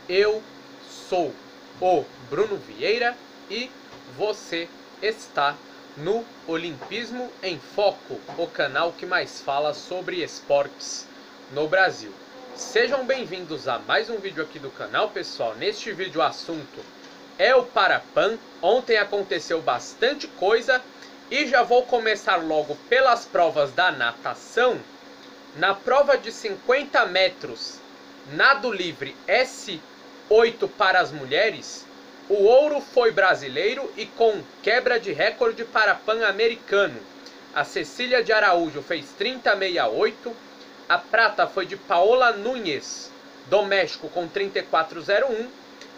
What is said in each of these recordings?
Eu sou o Bruno Vieira e você está no Olimpismo em Foco, o canal que mais fala sobre esportes no Brasil. Sejam bem-vindos a mais um vídeo aqui do canal, pessoal. Neste vídeo o assunto é o Parapan. Ontem aconteceu bastante coisa e já vou começar logo pelas provas da natação. Na prova de 50 metros, nado livre S8 para as mulheres, o ouro foi brasileiro e com quebra de recorde para pan-americano. A Cecília de Araújo fez 30,68. A prata foi de Paola Núñez, do México, com 34,01.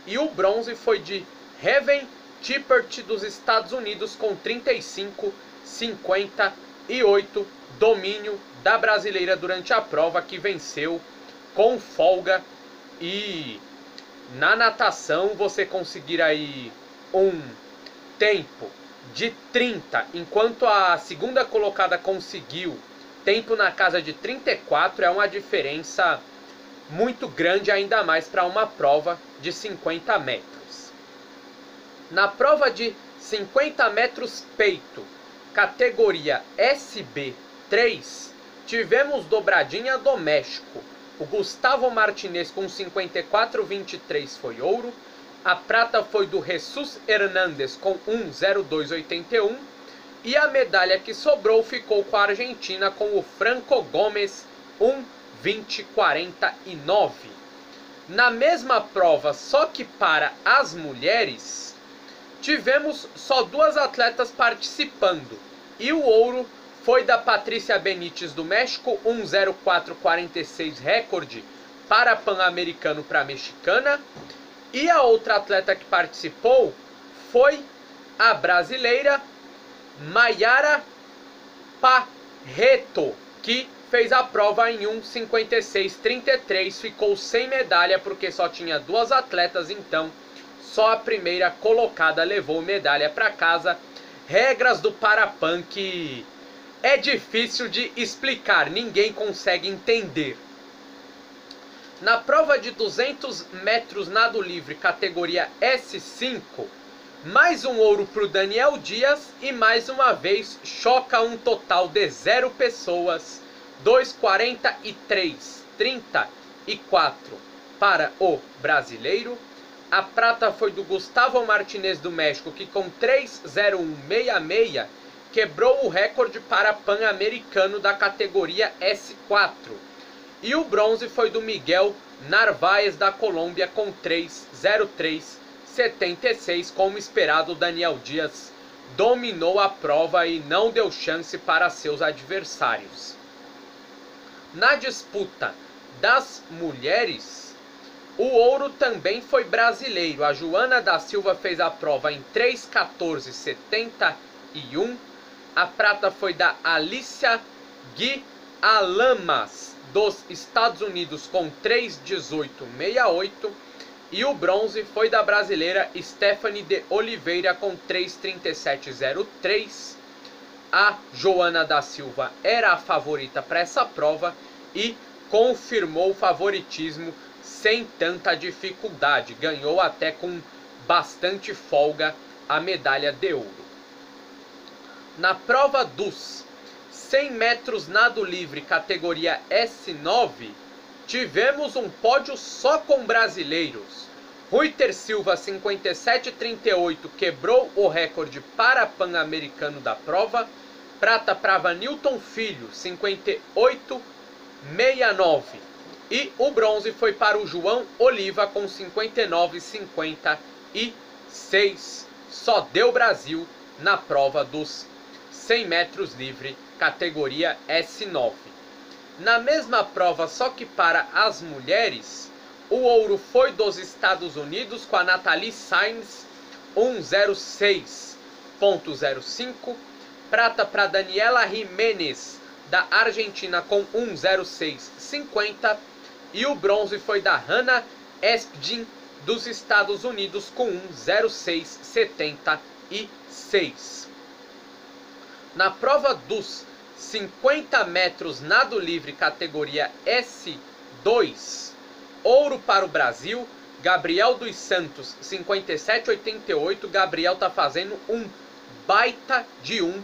E o bronze foi de Heaven Tippert, dos Estados Unidos, com 35,58. Domínio da brasileira durante a prova, que venceu com folga. E na natação você conseguir aí um tempo de 30, enquanto a segunda colocada conseguiu tempo na casa de 34, é uma diferença muito grande, ainda mais para uma prova de 50 metros. Na prova de 50 metros peito, categoria SB3, tivemos dobradinha do México. O Gustavo Martinez com 54,23 foi ouro. A prata foi do Jesus Hernández com 1,0281. E a medalha que sobrou ficou com a Argentina, com o Franco Gomes, 1,2049. Na mesma prova, só que para as mulheres, tivemos só duas atletas participando. E o ouro foi da Patrícia Benítez, do México, 1,0446 recorde para pan-americano para a mexicana. E a outra atleta que participou foi a brasileira Mayara Parreto, que fez a prova em 1,5633. Ficou sem medalha porque só tinha duas atletas, então só a primeira colocada levou medalha para casa. Regras do Parapan que é difícil de explicar, ninguém consegue entender. Na prova de 200 metros nado livre, categoria S5, mais um ouro para o Daniel Dias e mais uma vez choca um total de 0 pessoas, 2,43,34 para o brasileiro. A prata foi do Gustavo Martinez, do México, que com 3,0166 quebrou o recorde para pan-americano da categoria S4. E o bronze foi do Miguel Narváez, da Colômbia, com 3,0376. Como esperado, Daniel Dias dominou a prova e não deu chance para seus adversários. Na disputa das mulheres, o ouro também foi brasileiro. A Joana da Silva fez a prova em 3,1471. A prata foi da Alicia Gui Alamas, dos Estados Unidos, com 3,1868. E o bronze foi da brasileira Stephanie de Oliveira, com 3,3703. A Joana da Silva era a favorita para essa prova e confirmou o favoritismo sem tanta dificuldade. Ganhou até com bastante folga a medalha de ouro. Na prova dos 100 metros nado livre, categoria S9, tivemos um pódio só com brasileiros. Ruiter Silva, 57,38, quebrou o recorde para pan-americano da prova. Prata para Vanilton Filho, 58,69. E o bronze foi para o João Oliva, com 59,56. Só deu Brasil na prova dos 100 metros livre, categoria S9. Na mesma prova, só que para as mulheres, o ouro foi dos Estados Unidos, com a Nathalie Sainz, 1,06,05. Prata para Daniela Jiménez, da Argentina, com 1,06,50. E o bronze foi da Hannah Espdin, dos Estados Unidos, com 1,06,76. Na prova dos 50 metros nado livre, categoria S2, ouro para o Brasil. Gabriel dos Santos, 57,88. Gabriel tá fazendo um baita de um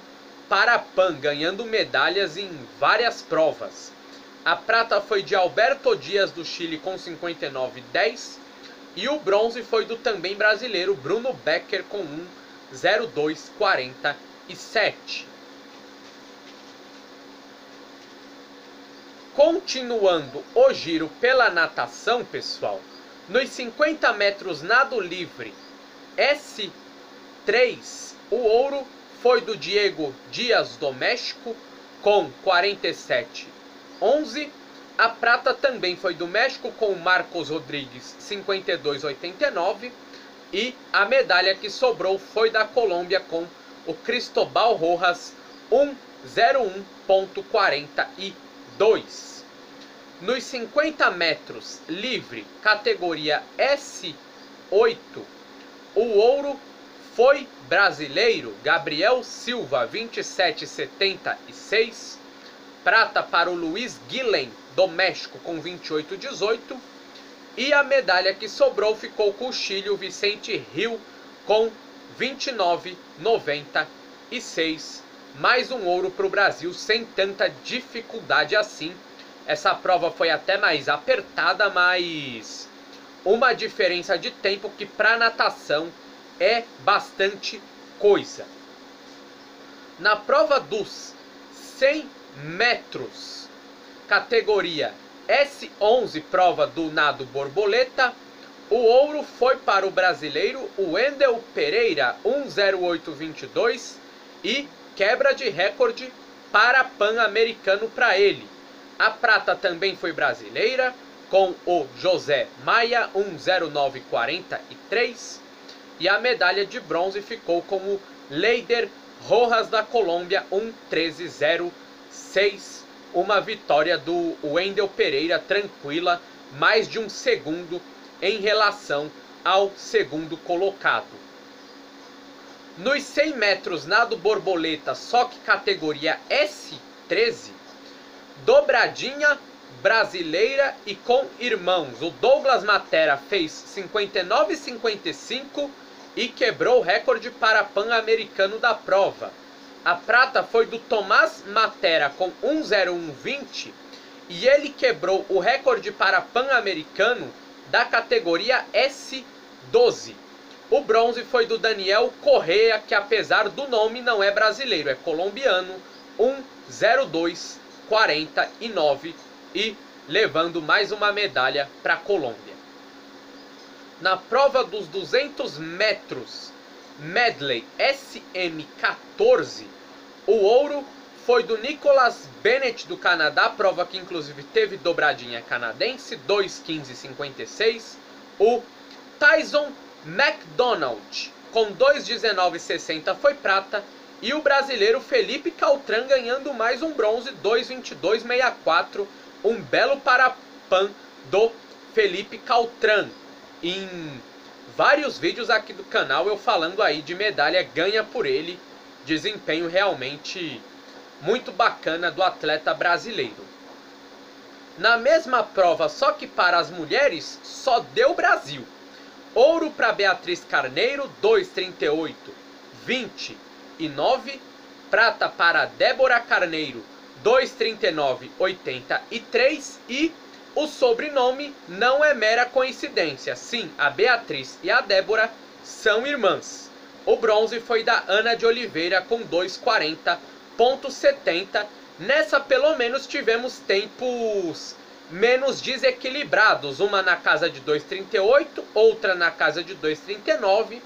Parapan, ganhando medalhas em várias provas. A prata foi de Alberto Dias do Chile com 59,10. E o bronze foi do também brasileiro Bruno Becker com 1,02,47. Continuando o giro pela natação, pessoal, nos 50 metros nado livre S3, o ouro foi do Diego Dias do México com 47,11. A prata também foi do México com o Marcos Rodrigues, 52,89. E a medalha que sobrou foi da Colômbia com o Cristóbal Rojas, 1,01,42. Nos 50 metros livre, categoria S8, o ouro foi brasileiro Gabriel Silva, 27,76. Prata para o Luiz Guilhem, do México, com 28,18. E a medalha que sobrou ficou com o Chile, o Vicente Rio, com 29,96. Mais um ouro para o Brasil, sem tanta dificuldade assim. Essa prova foi até mais apertada, mas uma diferença de tempo que para natação é bastante coisa. Na prova dos 100 metros, categoria S11, prova do nado borboleta, o ouro foi para o brasileiro Wendel Pereira, 1,08,22, e quebra de recorde para pan-americano para ele. A prata também foi brasileira, com o José Maia, 1,09,43. E a medalha de bronze ficou com o Leider Rojas da Colômbia, 1,13,06. Uma vitória do Wendel Pereira tranquila, mais de um segundo em relação ao segundo colocado. Nos 100 metros nado borboleta, só que categoria S13, dobradinha brasileira e com irmãos. O Douglas Matera fez 59,55 e quebrou o recorde para pan-americano da prova. A prata foi do Tomás Matera com 1,01,20 e ele quebrou o recorde para pan-americano da categoria S12. O bronze foi do Daniel Correa, que apesar do nome não é brasileiro, é colombiano, 1,02,49 e levando mais uma medalha para a Colômbia. Na prova dos 200 metros medley SM14, o ouro foi do Nicholas Bennett do Canadá, prova que inclusive teve dobradinha canadense, 2,15,56. O Tyson McDonald com 2,19,60 foi prata. E o brasileiro Felipe Caltran ganhando mais um bronze, 2,22,64. Um belo parapan do Felipe Caltran. Em vários vídeos aqui do canal eu falando aí de medalha ganha por ele. Desempenho realmente muito bacana do atleta brasileiro. Na mesma prova, só que para as mulheres, só deu Brasil. Ouro para Beatriz Carneiro, 2,38,29. Prata para Débora Carneiro, 2,39,83. E o sobrenome não é mera coincidência. Sim, a Beatriz e a Débora são irmãs. O bronze foi da Ana de Oliveira com 2,40,70. Nessa pelo menos tivemos tempos menos desequilibrados. Uma na casa de 2,38, outra na casa de 2,39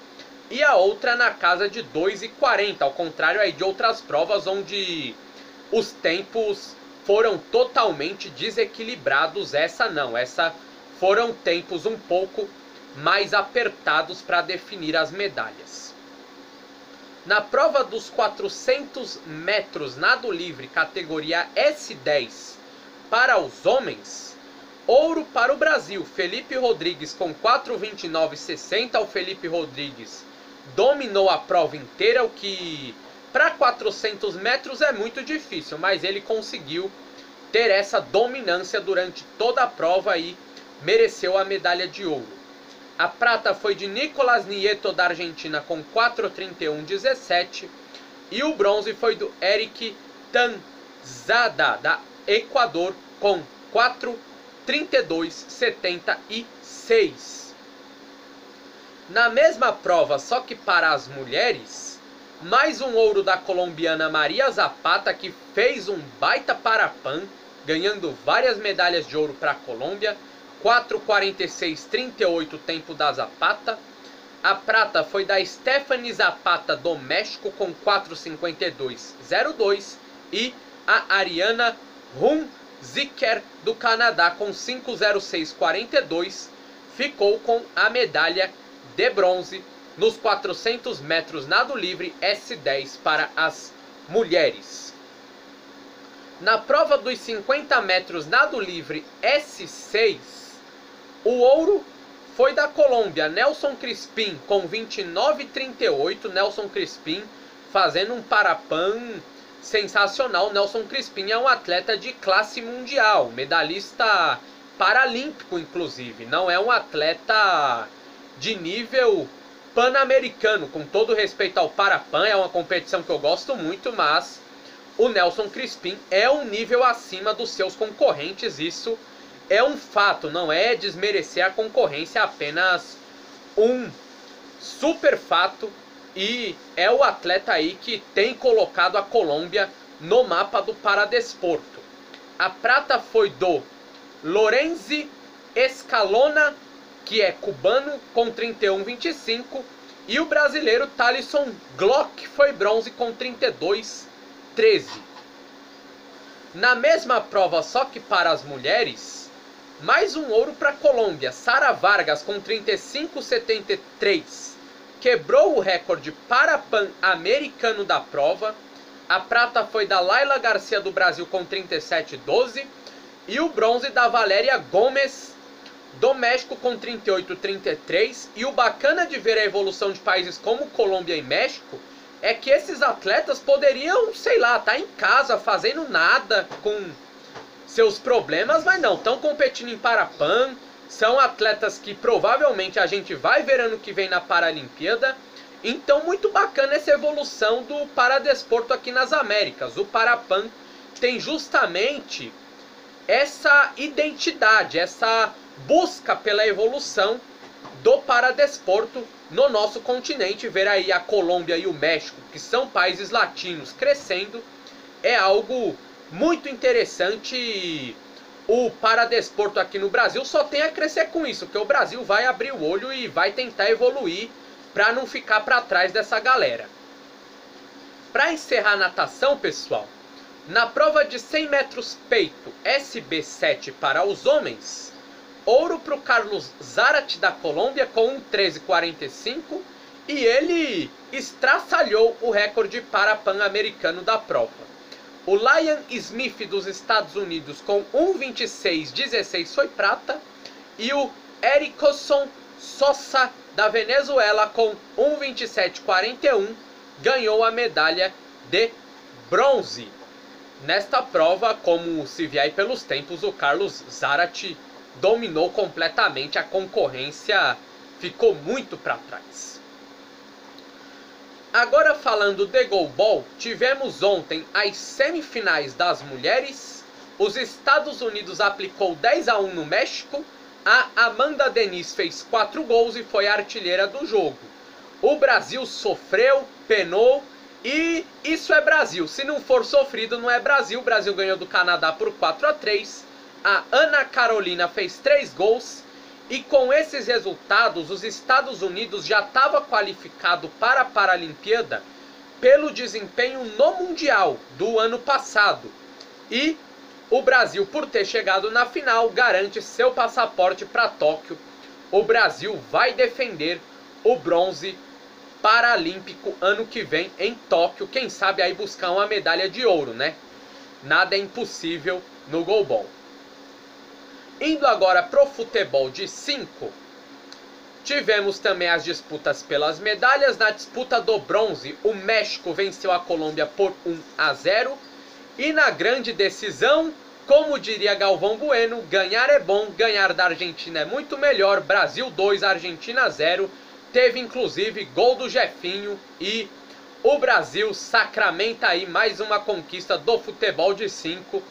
e a outra na casa de 2,40. Ao contrário aí de outras provas onde os tempos foram totalmente desequilibrados. Essa não, essa foram tempos um pouco mais apertados para definir as medalhas. Na prova dos 400 metros nado livre, categoria S10, para os homens, ouro para o Brasil. Felipe Rodrigues com 4,29,60. O Felipe Rodrigues dominou a prova inteira, o que para 400 metros é muito difícil, mas ele conseguiu ter essa dominância durante toda a prova e mereceu a medalha de ouro. A prata foi de Nicolás Nieto da Argentina com 4:31:17 e o bronze foi do Eric Tanzada da Equador com 4:32:76. Na mesma prova, só que para as mulheres, mais um ouro da colombiana Maria Zapata, que fez um baita parapan, ganhando várias medalhas de ouro para a Colômbia. 4:46:38 tempo da Zapata. A prata foi da Stephanie Zapata do México com 4:52:02 e a Ariana Hunziker do Canadá com 5:06:42 ficou com a medalha de bronze nos 400 metros nado livre S10 para as mulheres. Na prova dos 50 metros nado livre S6, o ouro foi da Colômbia, Nelson Crispim com 29:38. Nelson Crispim fazendo um parapan sensacional. Nelson Crispim é um atleta de classe mundial, medalhista paralímpico inclusive, não é um atleta de nível pan-americano. Com todo respeito ao parapan, é uma competição que eu gosto muito, mas o Nelson Crispim é um nível acima dos seus concorrentes. Isso é um fato, não é desmerecer a concorrência, é apenas um super fato. E é o atleta aí que tem colocado a Colômbia no mapa do paradesporto. A prata foi do Lorenzi Escalona, que é cubano, com 31:25, e o brasileiro Thalisson Glock foi bronze com 32:13. Na mesma prova, só que para as mulheres, mais um ouro para a Colômbia. Sara Vargas com 35:73 quebrou o recorde parapan americano da prova. A prata foi da Laila Garcia do Brasil com 37:12 e o bronze da Valéria Gomes do México com 38:33. E o bacana de ver a evolução de países como Colômbia e México é que esses atletas poderiam, sei lá, estar em casa fazendo nada com seus problemas, mas não, estão competindo em parapan. São atletas que provavelmente a gente vai ver ano que vem na Paralimpíada. Então muito bacana essa evolução do paradesporto aqui nas Américas. O parapan tem justamente essa identidade, essa busca pela evolução do paradesporto no nosso continente. Ver aí a Colômbia e o México, que são países latinos, crescendo, é algo muito interessante. E o paradesporto aqui no Brasil só tem a crescer com isso, porque o Brasil vai abrir o olho e vai tentar evoluir para não ficar para trás dessa galera. Para encerrar a natação, pessoal, na prova de 100 metros peito SB7 para os homens, ouro para o Carlos Zarate da Colômbia com 1:13:45 e ele estraçalhou o recorde parapan americano da prova. O Liam Smith dos Estados Unidos com 1:26:16 foi prata e o Ericson Sosa da Venezuela com 1:27:41 ganhou a medalha de bronze. Nesta prova, como se vê aí pelos tempos, o Carlos Zarate dominou completamente, a concorrência ficou muito para trás. Agora falando de goalball, tivemos ontem as semifinais das mulheres. Os Estados Unidos aplicou 10:1 no México. A Amanda Denis fez 4 gols e foi a artilheira do jogo. O Brasil sofreu, penou e isso é Brasil. Se não for sofrido, não é Brasil. O Brasil ganhou do Canadá por 4:3. A Ana Carolina fez 3 gols. E com esses resultados, os Estados Unidos já estava qualificado para a Paralimpíada pelo desempenho no Mundial do ano passado. E o Brasil, por ter chegado na final, garante seu passaporte para Tóquio. O Brasil vai defender o bronze paralímpico ano que vem em Tóquio. Quem sabe aí buscar uma medalha de ouro, né? Nada é impossível no goalball. Indo agora pro futebol de 5, tivemos também as disputas pelas medalhas. Na disputa do bronze, o México venceu a Colômbia por 1:0. E na grande decisão, Como diria Galvão Bueno, ganhar é bom, ganhar da Argentina é muito melhor. Brasil 2, Argentina 0. Teve inclusive gol do Jefinho e o Brasil sacramenta aí mais uma conquista do futebol de 5.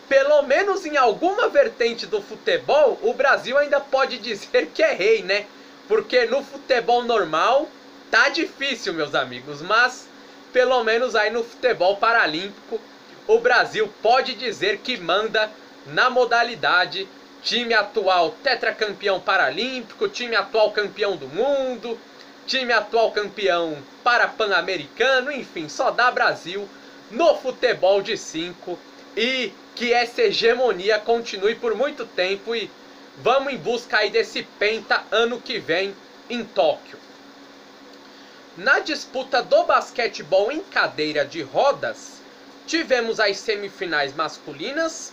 Pelo menos em alguma vertente do futebol, o Brasil ainda pode dizer que é rei, né? Porque no futebol normal tá difícil, meus amigos, mas pelo menos aí no futebol paralímpico o Brasil pode dizer que manda na modalidade. Time atual tetracampeão paralímpico, time atual campeão do mundo, time atual campeão pan-americano, enfim, só dá Brasil no futebol de 5. E que essa hegemonia continue por muito tempo e vamos em busca aí desse penta ano que vem em Tóquio. Na disputa do basquetebol em cadeira de rodas, tivemos as semifinais masculinas.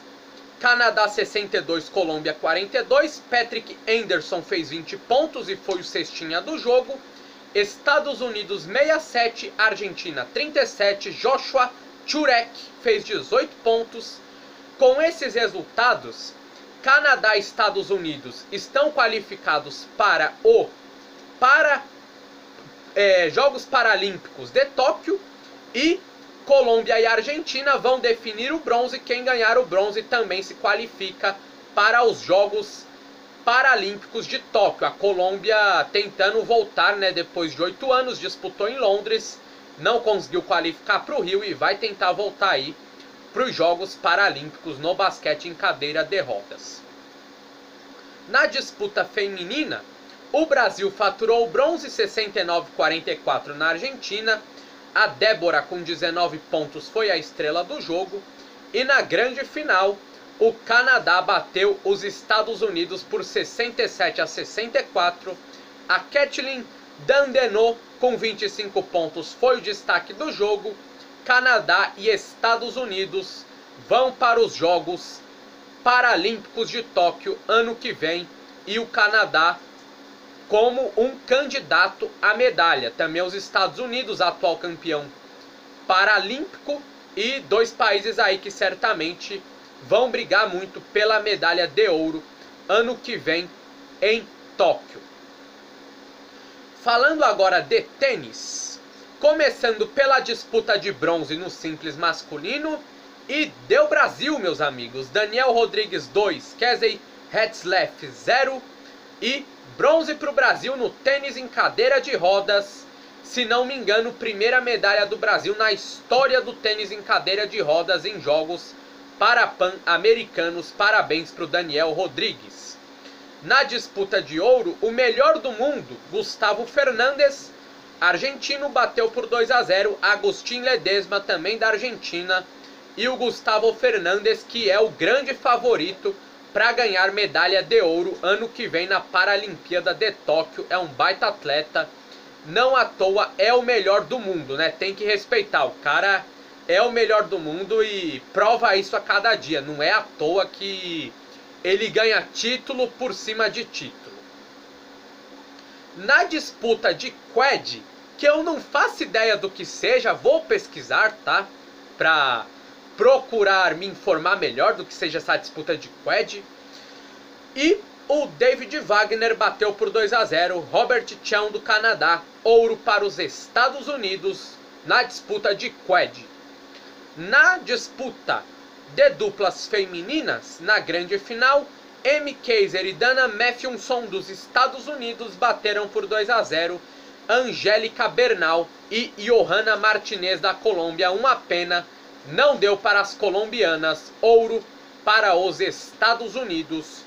Canadá 62, Colômbia 42. Patrick Anderson fez 20 pontos e foi o cestinha do jogo. Estados Unidos 67, Argentina 37. Joshua Churek fez 18 pontos. Com esses resultados, Canadá e Estados Unidos estão qualificados para Jogos Paralímpicos de Tóquio e Colômbia e Argentina vão definir o bronze. Quem ganhar o bronze também se qualifica para os Jogos Paralímpicos de Tóquio. A Colômbia tentando voltar, né, depois de 8 anos, disputou em Londres, não conseguiu qualificar para o Rio e vai tentar voltar aí para os Jogos Paralímpicos no basquete em cadeira de rodas. Na disputa feminina, o Brasil faturou o bronze 69-44 na Argentina. A Débora com 19 pontos foi a estrela do jogo. E na grande final, o Canadá bateu os Estados Unidos por 67-64. A Kathleen Dandenot com 25 pontos foi o destaque do jogo. Canadá e Estados Unidos vão para os Jogos Paralímpicos de Tóquio ano que vem. E o Canadá como um candidato à medalha. Também os Estados Unidos, atual campeão paralímpico, e 2 países aí que certamente vão brigar muito pela medalha de ouro ano que vem em Tóquio. Falando agora de tênis, começando pela disputa de bronze no simples masculino, e deu Brasil, meus amigos. Daniel Rodrigues 2, Casey Hetzlaff 0 e bronze para o Brasil no tênis em cadeira de rodas. Se não me engano, primeira medalha do Brasil na história do tênis em cadeira de rodas em Jogos Pan-Americanos. Parabéns para o Daniel Rodrigues. Na disputa de ouro, o melhor do mundo, Gustavo Fernandes, argentino, bateu por 2-0 Agustín Ledesma, também da Argentina. E o Gustavo Fernandes, que é o grande favorito para ganhar medalha de ouro ano que vem na Paralimpíada de Tóquio. É um baita atleta, não à toa é o melhor do mundo, né? Tem que respeitar, o cara é o melhor do mundo e prova isso a cada dia. Não é à toa que ele ganha título por cima de título. Na disputa de quad, que eu não faço ideia do que seja, vou pesquisar, tá? Pra procurar me informar melhor do que seja essa disputa de quad. E o David Wagner bateu por 2-0 Robert Chang do Canadá, ouro para os Estados Unidos na disputa de quad. Na disputa de duplas femininas, na grande final, Amy Kaiser e Dana Matthewson dos Estados Unidos bateram por 2-0 Angélica Bernal e Johanna Martinez da Colômbia. Uma pena, não deu para as colombianas. Ouro para os Estados Unidos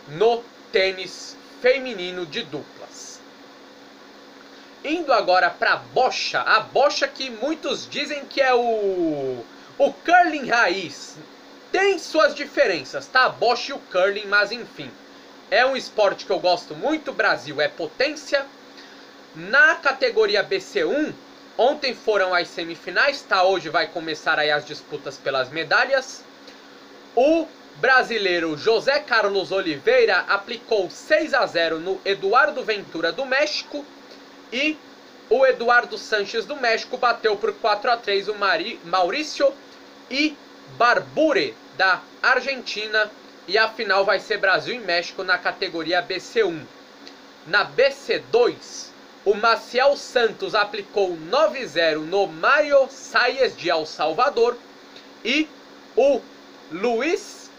no tênis feminino de duplas. Indo agora para a bocha. A bocha que muitos dizem que é o curling raiz. Tem suas diferenças, tá? A bocha e o curling, mas enfim. É um esporte que eu gosto muito. O Brasil é potência. Na categoria BC1, ontem foram as semifinais, tá? Hoje vai começar aí as disputas pelas medalhas. O brasileiro José Carlos Oliveira aplicou 6-0 no Eduardo Ventura do México. E o Eduardo Sanches do México bateu por 4-3 o Maurício Ibarbure da Argentina. E a final vai ser Brasil e México na categoria BC1. Na BC2, o Maciel Santos aplicou 9-0 no Mario Saez de El Salvador. E o Luiz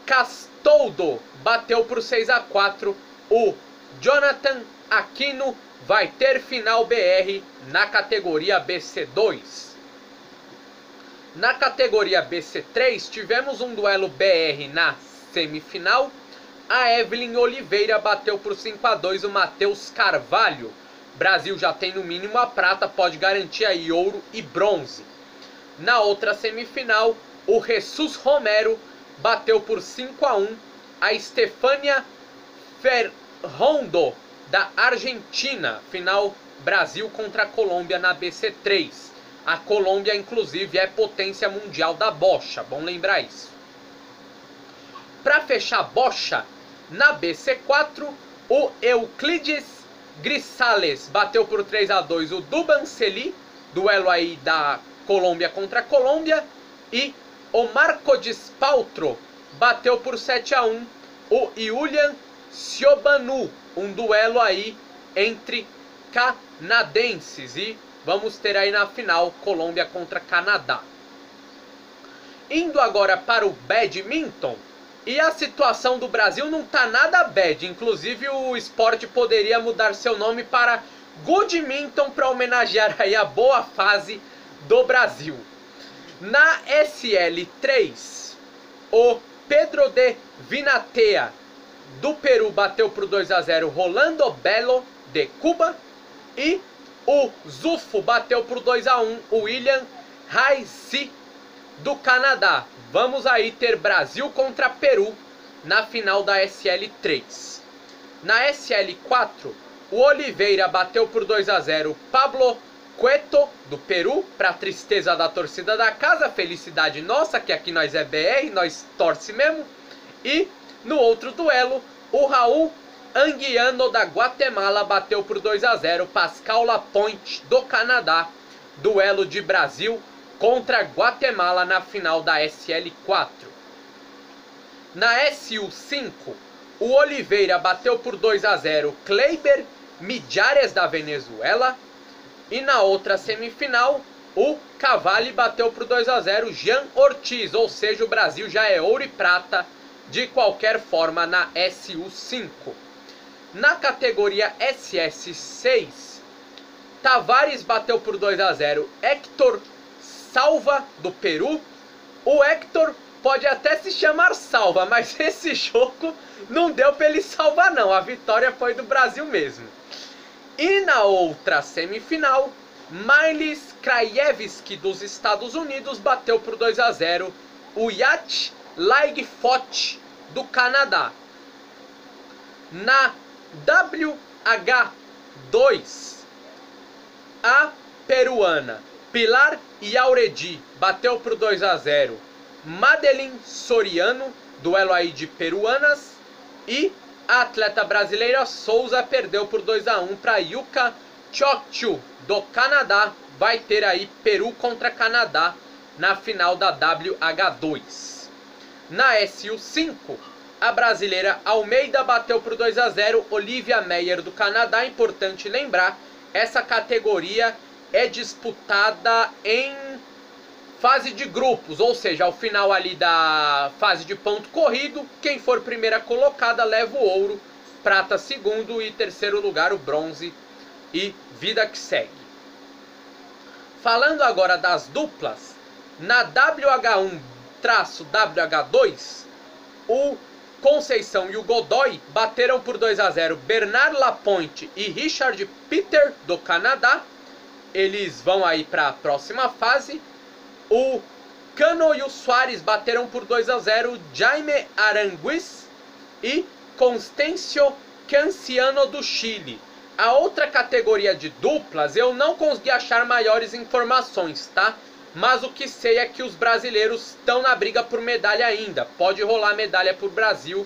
Castoldo bateu por 6-4. O Jonathan Aquino vai ter final BR na categoria BC2. Na categoria BC3 tivemos um duelo BR na semifinal. A Evelyn Oliveira bateu por 5-2 o Matheus Carvalho. Brasil já tem no mínimo a prata, pode garantir aí ouro e bronze. Na outra semifinal, o Jesus Romero bateu por 5-1 a Estefânia Ferrondo da Argentina. Final Brasil contra a Colômbia na BC3. A Colômbia, inclusive, é potência mundial da bocha, bom lembrar isso. Para fechar a bocha, na BC4, o Euclides Grisales bateu por 3-2 o Dubanceli, duelo aí da Colômbia contra a Colômbia. E o Marco Dispaltro bateu por 7-1 o Julian Siobanu, um duelo aí entre canadenses. E vamos ter aí na final Colômbia contra Canadá. Indo agora para o badminton, e a situação do Brasil não tá nada bad. Inclusive o esporte poderia mudar seu nome para Goodminton para homenagear aí a boa fase do Brasil. Na SL3, o Pedro de Vinatea do Peru bateu por 2-0 Rolando Belo de Cuba. E o Zufo bateu por 2-1 o William Raisi do Canadá. Vamos aí ter Brasil contra Peru na final da SL3. Na SL4, o Oliveira bateu por 2-0 Pablo Cueto do Peru, para tristeza da torcida da casa, felicidade nossa, que aqui nós é BR, nós torce mesmo. E no outro duelo, o Raul Anguiano da Guatemala bateu por 2-0 Pascal Lapointe do Canadá. Duelo de Brasil contra Guatemala na final da SL4. Na SU5, o Oliveira bateu por 2-0 Kleiber Mijares da Venezuela. E na outra semifinal, o Cavalli bateu por 2-0 Jean Ortiz. Ou seja, o Brasil já é ouro e prata de qualquer forma na SU5. Na categoria SS6, Tavares bateu por 2-0 Héctor Salva do Peru. O Héctor pode até se chamar Salva, mas esse jogo não deu para ele salvar não. A vitória foi do Brasil mesmo. E na outra semifinal, Miles Krajewski dos Estados Unidos bateu por 2-0 o Yat Lightfoot do Canadá. Na WH2, a peruana Pilar Yauredi bateu por 2-0 Madeline Soriano, duelo aí de peruanas. E a atleta brasileira Souza perdeu por 2-1 para Yuka Chokchu do Canadá. Vai ter aí Peru contra Canadá na final da WH2. Na SU5, a brasileira Almeida bateu por 2-0 Olivia Meyer do Canadá. Importante lembrar, essa categoria é disputada em fase de grupos, ou seja, ao final ali da fase de ponto corrido, quem for primeira colocada leva o ouro, prata segundo e terceiro lugar o bronze, e vida que segue. Falando agora das duplas, na WH1-WH2, o Conceição e o Godoy bateram por 2-0 Bernard Lapointe e Richard Peter do Canadá. Eles vão aí para a próxima fase. O Cano e o Soares bateram por 2-0 Jaime Aranguiz e Constâncio Canciano do Chile. A outra categoria de duplas eu não consegui achar maiores informações, tá? Mas o que sei é que os brasileiros estão na briga por medalha ainda. Pode rolar medalha para o Brasil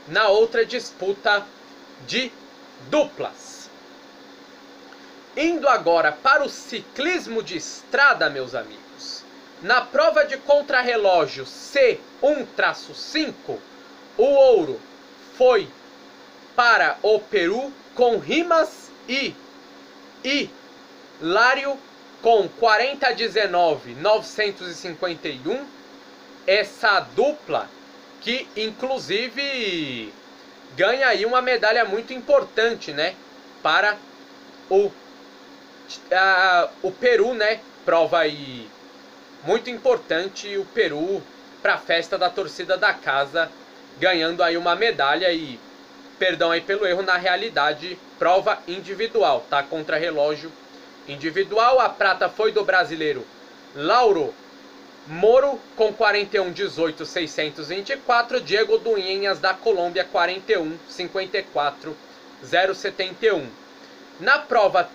na outra disputa de duplas. Indo agora para o ciclismo de estrada, meus amigos. Na prova de contrarrelógio C1-5, o ouro foi para o Peru com Rimas e Hilário com 40-19-951. Essa dupla que inclusive ganha aí uma medalha muito importante, né, para o Peru, né? Prova aí muito importante, o Peru para a festa da torcida da casa, ganhando aí uma medalha. E perdão aí pelo erro, na realidade prova individual, tá? Contra-relógio individual. A prata foi do brasileiro Lauro Moro com 41-18-624, Diego Dueñas da Colômbia 41-54-071. Na prova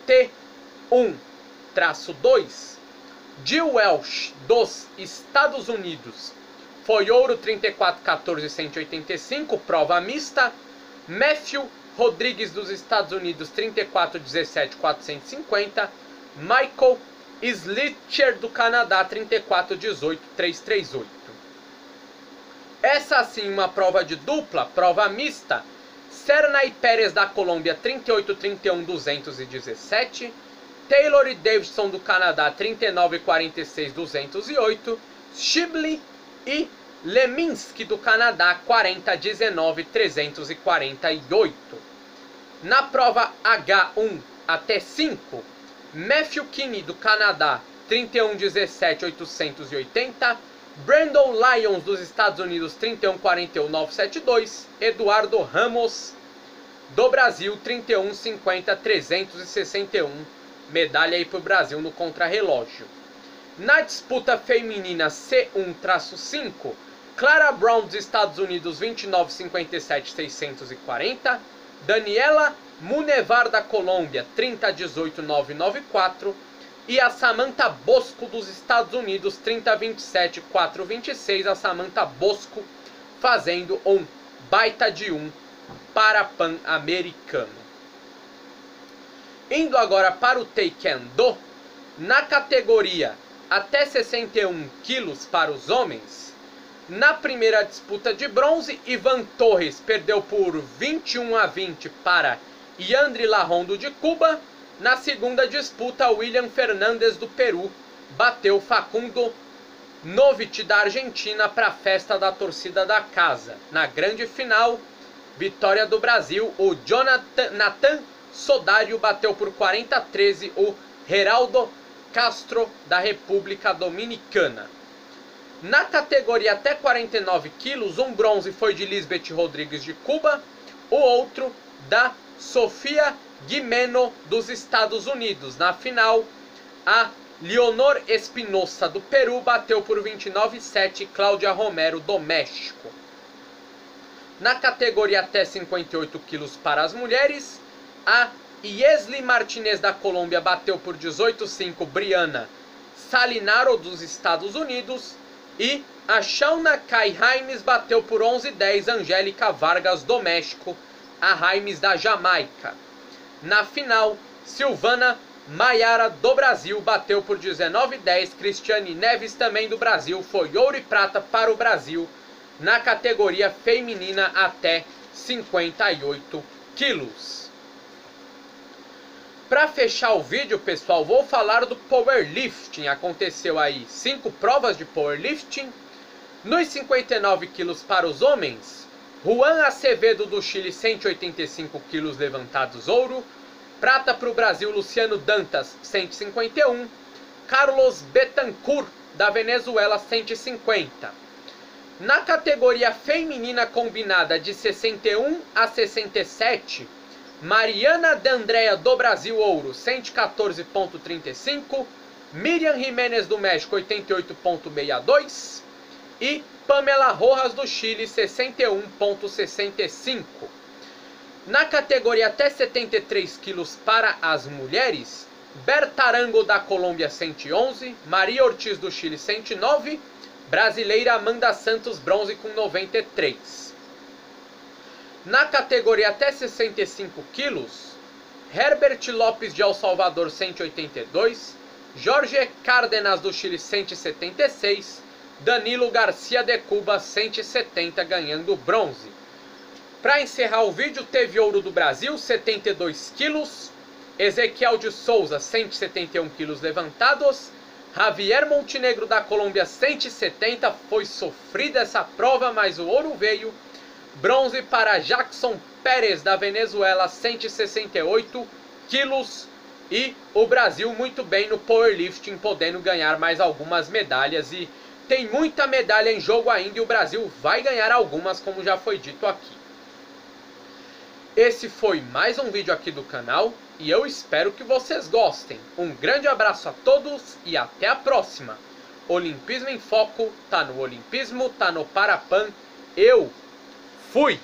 T1-2, Jill Welch dos Estados Unidos foi ouro 34-14-185, prova mista. Matthew Rodrigues dos Estados Unidos 34-17-450. Michael Slitcher do Canadá 34-18-338. Essa sim uma prova de dupla, prova mista. Cernay Pérez da Colômbia 38-31-217. Taylor e Davidson do Canadá 39-46-208. Shibley e Leminski do Canadá 40-19-348. Na prova H1 até 5, Matthew Kinney do Canadá 31-17-880. Brandon Lyons dos Estados Unidos 31-41-972. Eduardo Ramos do Brasil 31-50-361. Medalha aí para o Brasil no contrarrelógio. Na disputa feminina C1-5, Clara Brown dos Estados Unidos 29-57-640. Daniela Munevar da Colômbia 30-18-994. E a Samantha Bosco dos Estados Unidos 30-27-426. A Samantha Bosco fazendo um baita de para Pan-Americano. Indo agora para o Taekwondo, na categoria até 61 quilos para os homens, na primeira disputa de bronze, Ivan Torres perdeu por 21-20 para Yandri Larrondo de Cuba. Na segunda disputa, William Fernandes do Peru bateu Facundo Novit da Argentina para a festa da torcida da casa. Na grande final, vitória do Brasil, o Nathan Sodário bateu por 40-13 o Geraldo Castro da República Dominicana. Na categoria até 49 quilos, um bronze foi de Lisbeth Rodrigues de Cuba, o outro da Sofia Guimeno dos Estados Unidos. Na final, a Leonor Espinosa do Peru bateu por 29-7 Cláudia Romero do México. Na categoria até 58 quilos para as mulheres, a Yesli Martinez da Colômbia bateu por 18-5 Briana Salinaro dos Estados Unidos. E a Shauna Kai Raimes bateu por 11-10 Angélica Vargas do México, a Raimes da Jamaica. Na final, Silvana Maiara do Brasil bateu por 19-10 Cristiane Neves também do Brasil. Foi ouro e prata para o Brasil na categoria feminina até 58 quilos. Para fechar o vídeo, pessoal, vou falar do powerlifting. Aconteceu aí 5 provas de powerlifting. Nos 59 quilos para os homens, Juan Acevedo do Chile, 185 quilos levantados, ouro. Prata para o Brasil, Luciano Dantas, 151. Carlos Betancourt da Venezuela, 150. Na categoria feminina combinada de 61 a 67, Mariana D'Andrea do Brasil, ouro, 114,35. Miriam Jiménez do México, 88,62. E Pamela Rojas do Chile, 61,65. Na categoria até 73 quilos para as mulheres, Berta Arango da Colômbia, 111. Maria Ortiz do Chile, 109. Brasileira Amanda Santos, bronze, com 93. Na categoria até 65 quilos, Herbert Lopes de El Salvador, 182. Jorge Cárdenas do Chile 176, Danilo Garcia de Cuba 170 ganhando bronze. Para encerrar o vídeo, teve ouro do Brasil 72 quilos, Ezequiel de Souza 171 quilos levantados, Javier Montenegro da Colômbia 170, foi sofrida essa prova, mas o ouro veio. Bronze para Jackson Pérez da Venezuela 168 quilos. E o Brasil muito bem no powerlifting, podendo ganhar mais algumas medalhas. E tem muita medalha em jogo ainda e o Brasil vai ganhar algumas, como já foi dito aqui. Esse foi mais um vídeo aqui do canal e eu espero que vocês gostem. Um grande abraço a todos e até a próxima. Olimpismo em Foco, tá no Olimpismo, tá no Parapan. Eu fui!